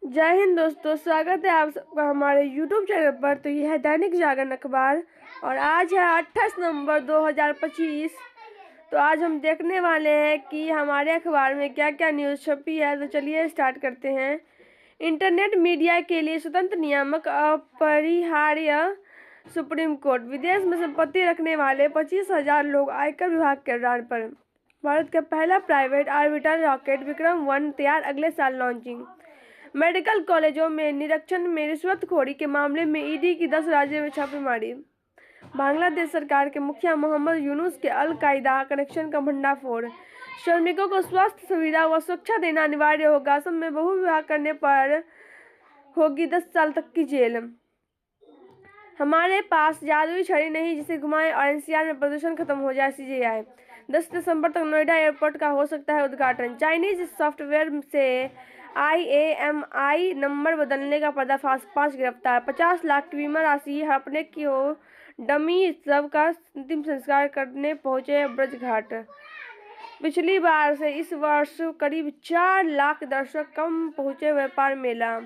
जय हिंद दोस्तों, स्वागत है आप सबका हमारे YouTube चैनल पर। तो यह है दैनिक जागरण अखबार और आज है 28 नवंबर 2025। तो आज हम देखने वाले हैं कि हमारे अखबार में क्या क्या न्यूज़ छपी है। तो चलिए स्टार्ट करते हैं। इंटरनेट मीडिया के लिए स्वतंत्र नियामक अपरिहार्य, सुप्रीम कोर्ट। विदेश में संपत्ति रखने वाले 25,000 लोग आयकर विभाग के रार पर। भारत का पहला प्राइवेट ऑर्बिटर रॉकेट विक्रम-1 तैयार, अगले साल लॉन्चिंग। मेडिकल कॉलेजों में निरीक्षण में रिश्वतखोरी के मामले में ईडी की 10 राज्यों में छापेमारी। बांग्लादेश सरकार के मुखिया मोहम्मद यूनुस के अल-कायदा कनेक्शन का भंडाफोड़। श्रमिकों को स्वास्थ्य सुविधा व सुरक्षा देना अनिवार्य होगा। असम में बहु विवाह करने पर होगी 10 साल तक की जेल। हमारे पास जादुई छड़ी नहीं जिसे घुमाएं और एनसीआर में प्रदूषण खत्म हो जाए। सीजेआई 10 दिसंबर तक नोएडा एयरपोर्ट का हो सकता है उद्घाटन। चाइनीज सॉफ्टवेयर से IAMI नंबर बदलने का पर्दाफाश, 5 गिरफ्तार। 50 लाख की बीमा राशि हड़पने की हो डमी शव का अंतिम संस्कार करने पहुंचे ब्रजघाट। पिछली बार से इस वर्ष करीब 4 लाख दर्शक कम पहुंचे व्यापार मेला।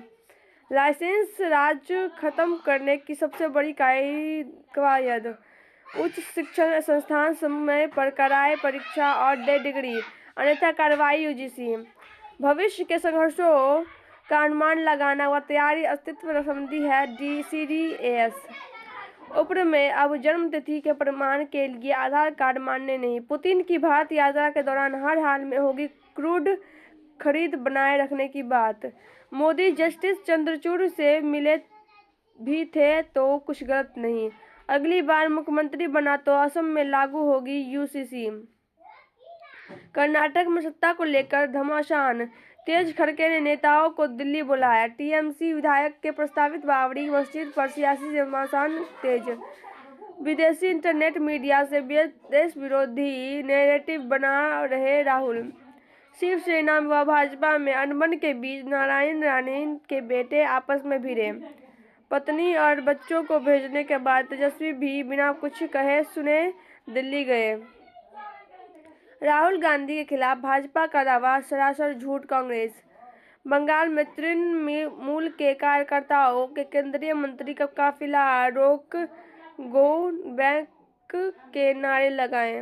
लाइसेंस राज खत्म करने की सबसे बड़ी कवायद। उच्च शिक्षण संस्थान समय पर कराए परीक्षा और दे डिग्री, अन्यथा कार्रवाई। यूजीसी भविष्य के संघर्षों का अनुमान लगाना व तैयारी अस्तित्व संबंधी है। CDAS उप्र में अब जन्म तिथि के प्रमाण के लिए आधार कार्ड मान्य नहीं। पुतिन की भारत यात्रा के दौरान हर हाल में होगी क्रूड खरीद बनाए रखने की बात। मोदी जस्टिस चंद्रचूड़ से मिले भी थे तो कुछ गलत नहीं। अगली बार मुख्यमंत्री बना तो असम में लागू होगी UCC। कर्नाटक में सत्ता को लेकर घमासान, तेज खड़गे ने नेताओं को दिल्ली बुलाया। TMC विधायक के प्रस्तावित बाबरी मस्जिद पर सियासी घमासान तेज। विदेशी इंटरनेट मीडिया से देश विरोधी नैरेटिव बना रहे राहुल। शिवसेना व भाजपा में अनबन के बीच नारायण राणे के बेटे आपस में भिड़े। पत्नी और बच्चों को भेजने के बाद तेजस्वी भी बिना कुछ कहे सुने दिल्ली गए। राहुल गांधी के खिलाफ भाजपा का दावा, सरासर झूठ। कांग्रेस बंगाल में तृणमूल के कार्यकर्ताओं के केंद्रीय मंत्री का काफिला रोक गो बैक के नारे लगाए।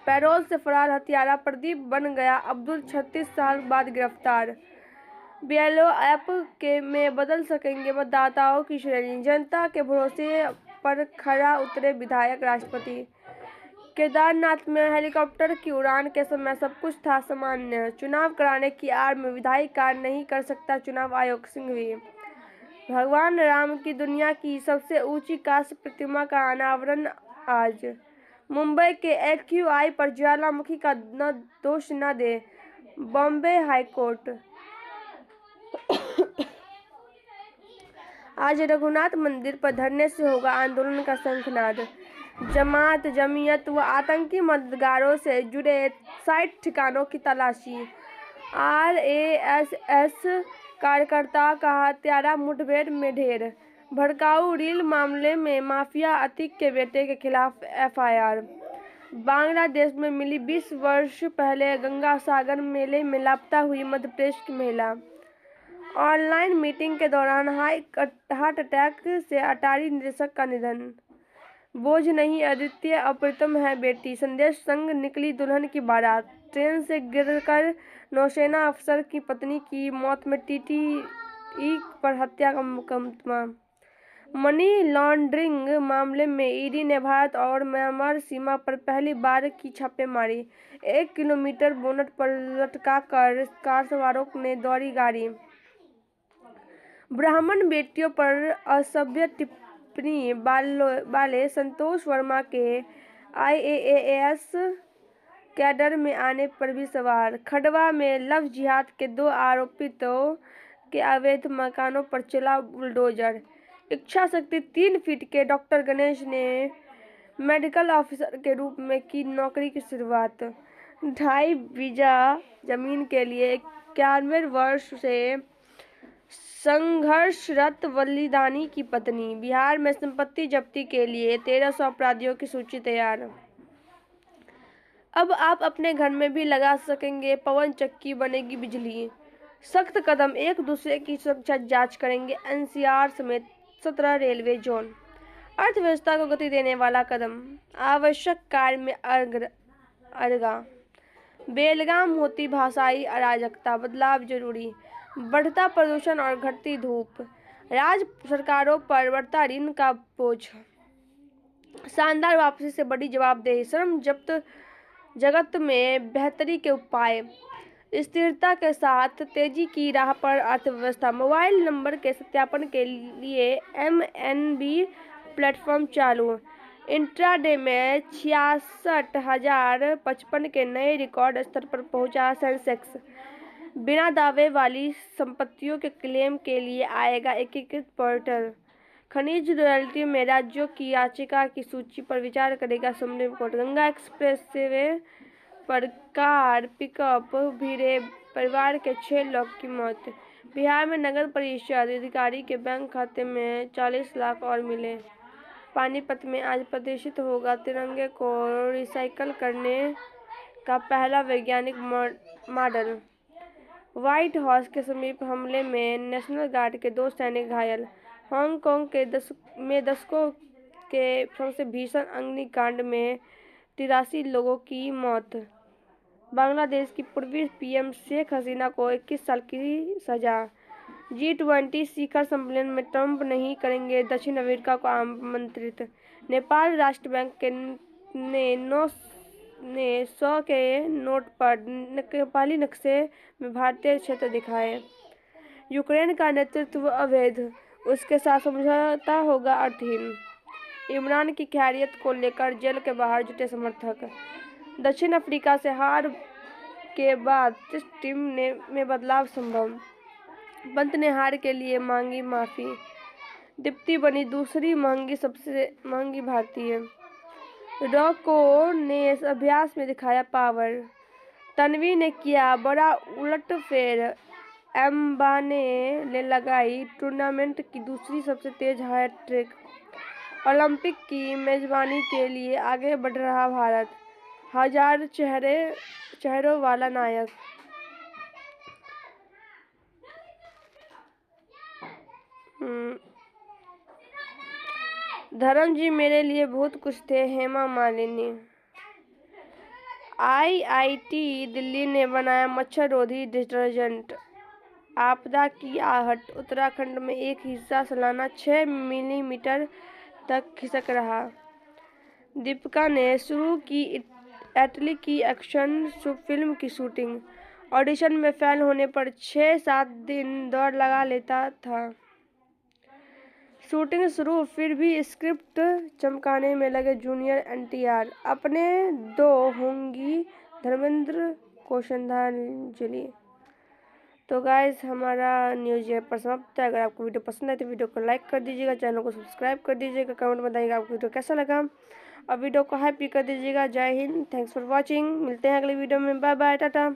पैरोल से फरार हत्यारा प्रदीप बन गया अब्दुल, 36 साल बाद गिरफ्तार। BLO ऐप के में बदल सकेंगे मतदाताओं की श्रेणी। जनता के भरोसे पर खरा उतरे विधायक राष्ट्रपति। केदारनाथ में हेलीकॉप्टर की उड़ान के समय सब कुछ था सामान्य। चुनाव कराने की आड़ में विधायी कार्य नहीं कर सकता चुनाव आयोग। सिंघवी भगवान राम की दुनिया की सबसे ऊंची कांस्य प्रतिमा का अनावरण आज। मुंबई के AQI पर ज्वालामुखी का दोष न दे, बॉम्बे हाईकोर्ट। आज रघुनाथ मंदिर पर धरने से होगा आंदोलन का शंखनाद। जमात जमीयत व आतंकी मददगारों से जुड़े 60 ठिकानों की तलाशी। RASS कार्यकर्ता का हत्यारा मुठभेड़ में ढेर। भड़काऊ रील मामले में माफिया अतीक के बेटे के खिलाफ FIR। बांग्लादेश में मिली 20 वर्ष पहले गंगा सागर मेले में लापता हुई मध्य प्रदेश की महिला। ऑनलाइन मीटिंग के दौरान हार्ट अटैक से अटारी निदेशक का निधन। बोझ नहीं अद्वितीय अप्रतिम है बेटी, संदेश संग निकली दुल्हन की बारात। ट्रेन से गिरकर नौसेना अफसर की पत्नी की मौत में TTE पर हत्या का मुकदमा। मनी लॉन्ड्रिंग मामले में ईडी ने भारत और म्यांमार सीमा पर पहली बार की छापेमारी। 1 किलोमीटर बोनट पर लटकाकर कार सवारों ने दौड़ी गाड़ी। ब्राह्मण बेटियों पर असभ्य टिप्पणी वाले संतोष वर्मा के IAAS कैडर में आने पर भी सवाल। खंडवा में लव जिहाद के 2 आरोपितों के अवैध मकानों पर चला बुलडोजर। इच्छा शक्ति 3 फीट के डॉक्टर गणेश ने मेडिकल ऑफिसर के रूप में की नौकरी की शुरुआत। 2.5 बीघा जमीन के लिए 91 वर्ष से संघर्षरत बलिदानी की पत्नी। बिहार में संपत्ति जब्ती के लिए 1300 अपराधियों की सूची तैयार। अब आप अपने घर में भी लगा सकेंगे पवन चक्की, बनेगी बिजली। सख्त कदम, एक दूसरे की सुरक्षा जांच करेंगे एनसीआर समेत 17 रेलवे जोन। अर्थव्यवस्था को गति देने वाला कदम, आवश्यक कार्य में अर्गा। बेलगाम होती भाषाई अराजकता, बदलाव जरूरी। बढ़ता प्रदूषण और घटती धूप, राज्य सरकारों पर बढ़ता ऋण का बोझ। शानदार वापसी से बड़ी जवाबदेही, श्रम जगत में बेहतरी के उपाय। स्थिरता के साथ तेजी की राह पर अर्थव्यवस्था। मोबाइल नंबर के सत्यापन के लिए एमएनबी प्लेटफॉर्म चालू। इंट्राडे में 66,055 के नए रिकॉर्ड स्तर पर पहुंचा सेंसेक्स। बिना दावे वाली संपत्तियों के क्लेम के लिए आएगा एकीकृत पोर्टल। खनिज रॉयल्टी में राज्यों की याचिका की सूची पर विचार करेगा सुप्रीम कोर्ट। गंगा एक्सप्रेसवे पर कार पिकअप भिड़े, परिवार के 6 लोग की मौत। बिहार में नगर परिषद अधिकारी के बैंक खाते में 40 लाख और मिले। पानीपत में आज प्रदर्शित होगा तिरंगे को रिसाइकल करने का पहला वैज्ञानिक मॉडल। व्हाइट हाउस के समीप हमले में नेशनल गार्ड के 2 सैनिक घायल। हांगकांग के दशकों के सबसे भीषण अग्निकांड में 83 लोगों की मौत। बांग्लादेश की पूर्वी पीएम शेख हसीना को 21 साल की सजा। G20 शिखर सम्मेलन में ट्रंप नहीं करेंगे दक्षिण अफ्रीका को आमंत्रित। नेपाल राष्ट्र बैंक ने 100 के नोट पर नेपाली नक्शे में भारतीय क्षेत्र दिखाए। यूक्रेन का नेतृत्व अवैध, उसके साथ समझौता होगा अर्थहीन। इमरान की खैरियत को लेकर जेल के बाहर जुटे समर्थक। दक्षिण अफ्रीका से हार के बाद टेस्ट टीम में बदलाव संभव। पंत ने हार के लिए मांगी माफी। दीप्ति बनी दूसरी सबसे महंगी भारतीय। रॉको ने अभ्यास में दिखाया पावर। तन्वी ने किया बड़ा उलटफेर। एम्बाने ने लगाई टूर्नामेंट की दूसरी सबसे तेज हैट्रिक। ओलंपिक की मेजबानी के लिए आगे बढ़ रहा भारत, 1000 चेहरों वाला नायक। धर्म जी मेरे लिए बहुत कुछ थे, हेमा मालिनी। IIT दिल्ली ने बनाया मच्छर रोधी डिटर्जेंट। आपदा की आहट, उत्तराखंड में एक हिस्सा सालाना 6 मिलीमीटर तक खिसक रहा। दीपिका ने शुरू की इटली की एक्शन फिल्म की शूटिंग। ऑडिशन में फेल होने पर 6-7 दिन दौड़ लगा लेता था। शूटिंग शुरू, फिर भी स्क्रिप्ट चमकाने में लगे जूनियर NTR। अपने दो होंगी धर्मेंद्र को श्रद्धांजलि। तो गाइस हमारा न्यूज़ यहाँ पर समाप्त है। अगर आपको वीडियो पसंद आए तो वीडियो को लाइक कर दीजिएगा, चैनल को सब्सक्राइब कर दीजिएगा, कमेंट में बताइएगा आपको वीडियो कैसा लगा और वीडियो को हाइप भी कर दीजिएगा। जय हिंद, थैंक्स फॉर वॉचिंग। मिलते हैं अगले वीडियो में, बाय बाय, टाटा।